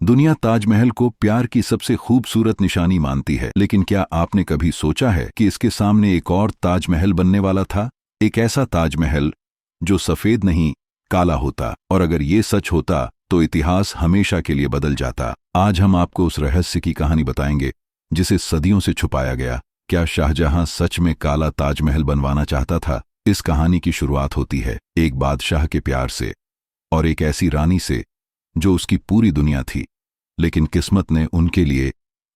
दुनिया ताजमहल को प्यार की सबसे खूबसूरत निशानी मानती है, लेकिन क्या आपने कभी सोचा है कि इसके सामने एक और ताजमहल बनने वाला था? एक ऐसा ताजमहल जो सफेद नहीं, काला होता। और अगर ये सच होता तो इतिहास हमेशा के लिए बदल जाता। आज हम आपको उस रहस्य की कहानी बताएंगे जिसे सदियों से छुपाया गया। क्या शाहजहां सच में काला ताजमहल बनवाना चाहता था? इस कहानी की शुरुआत होती है एक बादशाह के प्यार से और एक ऐसी रानी से जो उसकी पूरी दुनिया थी, लेकिन किस्मत ने उनके लिए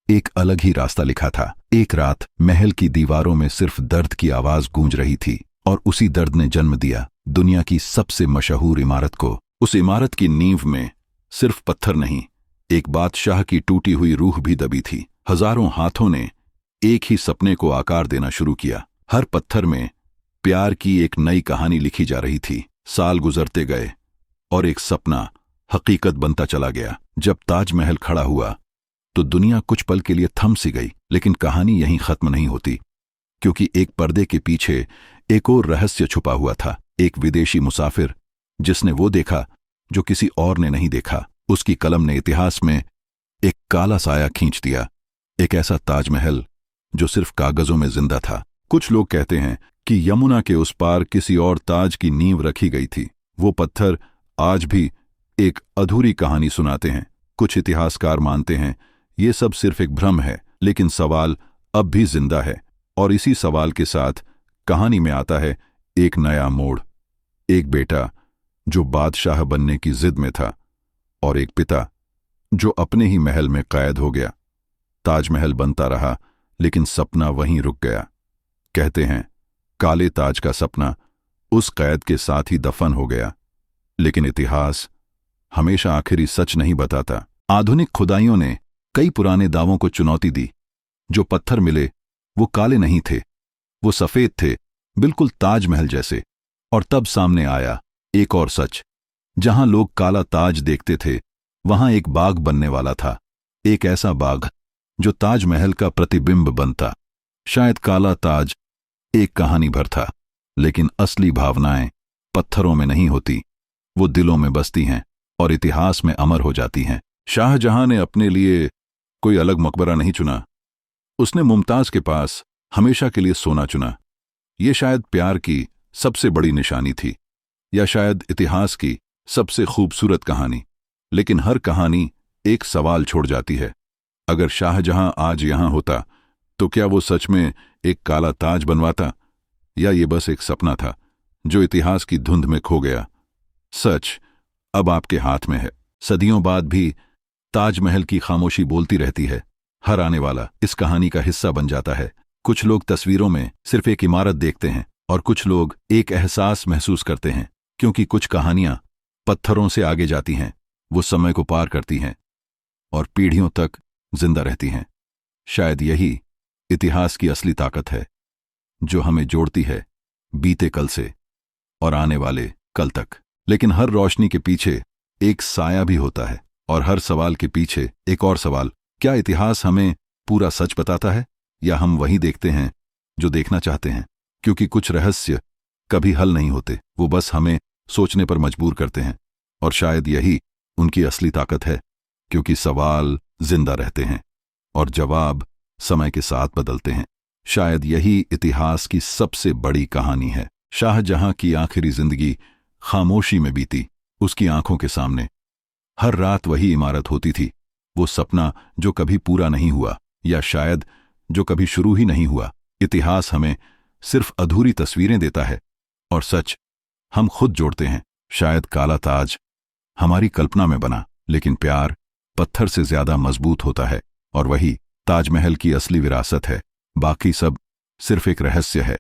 एक अलग ही रास्ता लिखा था। एक रात महल की दीवारों में सिर्फ दर्द की आवाज गूंज रही थी और उसी दर्द ने जन्म दिया दुनिया की सबसे मशहूर इमारत को। उस इमारत की नींव में सिर्फ पत्थर नहीं, एक बादशाह की टूटी हुई रूह भी दबी थी। हजारों हाथों ने एक ही सपने को आकार देना शुरू किया। हर पत्थर में प्यार की एक नई कहानी लिखी जा रही थी। साल गुजरते गए और एक सपना हकीकत बनता चला गया। जब ताजमहल खड़ा हुआ तो दुनिया कुछ पल के लिए थम सी गई, लेकिन कहानी यहीं खत्म नहीं होती, क्योंकि एक पर्दे के पीछे एक और रहस्य छुपा हुआ था। एक विदेशी मुसाफिर जिसने वो देखा जो किसी और ने नहीं देखा। उसकी कलम ने इतिहास में एक काला साया खींच दिया, एक ऐसा ताजमहल जो सिर्फ कागजों में जिंदा था। कुछ लोग कहते हैं कि यमुना के उस पार किसी और ताज की नींव रखी गई थी। वो पत्थर आज भी एक अधूरी कहानी सुनाते हैं। कुछ इतिहासकार मानते हैं ये सब सिर्फ एक भ्रम है, लेकिन सवाल अब भी जिंदा है। और इसी सवाल के साथ कहानी में आता है एक नया मोड़। एक बेटा जो बादशाह बनने की जिद में था और एक पिता जो अपने ही महल में कैद हो गया। ताजमहल बनता रहा, लेकिन सपना वहीं रुक गया। कहते हैं काले ताज का सपना उस कैद के साथ ही दफन हो गया। लेकिन इतिहास हमेशा आखिरी सच नहीं बताता। आधुनिक खुदाइयों ने कई पुराने दावों को चुनौती दी। जो पत्थर मिले वो काले नहीं थे, वो सफेद थे, बिल्कुल ताजमहल जैसे। और तब सामने आया एक और सच। जहां लोग काला ताज देखते थे, वहां एक बाग बनने वाला था। एक ऐसा बाग जो ताजमहल का प्रतिबिंब बनता। शायद काला ताज एक कहानी भर था, लेकिन असली भावनाएं पत्थरों में नहीं होती, वो दिलों में बसती हैं और इतिहास में अमर हो जाती हैं। शाहजहां ने अपने लिए कोई अलग मकबरा नहीं चुना। उसने मुमताज के पास हमेशा के लिए सोना चुना। ये शायद प्यार की सबसे बड़ी निशानी थी, या शायद इतिहास की सबसे खूबसूरत कहानी। लेकिन हर कहानी एक सवाल छोड़ जाती है। अगर शाहजहां आज यहां होता तो क्या वो सच में एक काला ताज बनवाता, या ये बस एक सपना था जो इतिहास की धुंध में खो गया? सच अब आपके हाथ में है। सदियों बाद भी ताजमहल की खामोशी बोलती रहती है। हर आने वाला इस कहानी का हिस्सा बन जाता है। कुछ लोग तस्वीरों में सिर्फ एक इमारत देखते हैं और कुछ लोग एक एहसास महसूस करते हैं, क्योंकि कुछ कहानियां पत्थरों से आगे जाती हैं, वो समय को पार करती हैं और पीढ़ियों तक जिंदा रहती हैं। शायद यही इतिहास की असली ताकत है, जो हमें जोड़ती है बीते कल से और आने वाले कल तक। लेकिन हर रोशनी के पीछे एक साया भी होता है, और हर सवाल के पीछे एक और सवाल। क्या इतिहास हमें पूरा सच बताता है, या हम वही देखते हैं जो देखना चाहते हैं? क्योंकि कुछ रहस्य कभी हल नहीं होते, वो बस हमें सोचने पर मजबूर करते हैं। और शायद यही उनकी असली ताकत है, क्योंकि सवाल जिंदा रहते हैं और जवाब समय के साथ बदलते हैं। शायद यही इतिहास की सबसे बड़ी कहानी है। शाहजहां की आखिरी जिंदगी खामोशी में बीती। उसकी आंखों के सामने हर रात वही इमारत होती थी, वो सपना जो कभी पूरा नहीं हुआ, या शायद जो कभी शुरू ही नहीं हुआ। इतिहास हमें सिर्फ अधूरी तस्वीरें देता है और सच हम खुद जोड़ते हैं। शायद काला ताज हमारी कल्पना में बना, लेकिन प्यार पत्थर से ज्यादा मजबूत होता है, और वही ताजमहल की असली विरासत है। बाकी सब सिर्फ एक रहस्य है।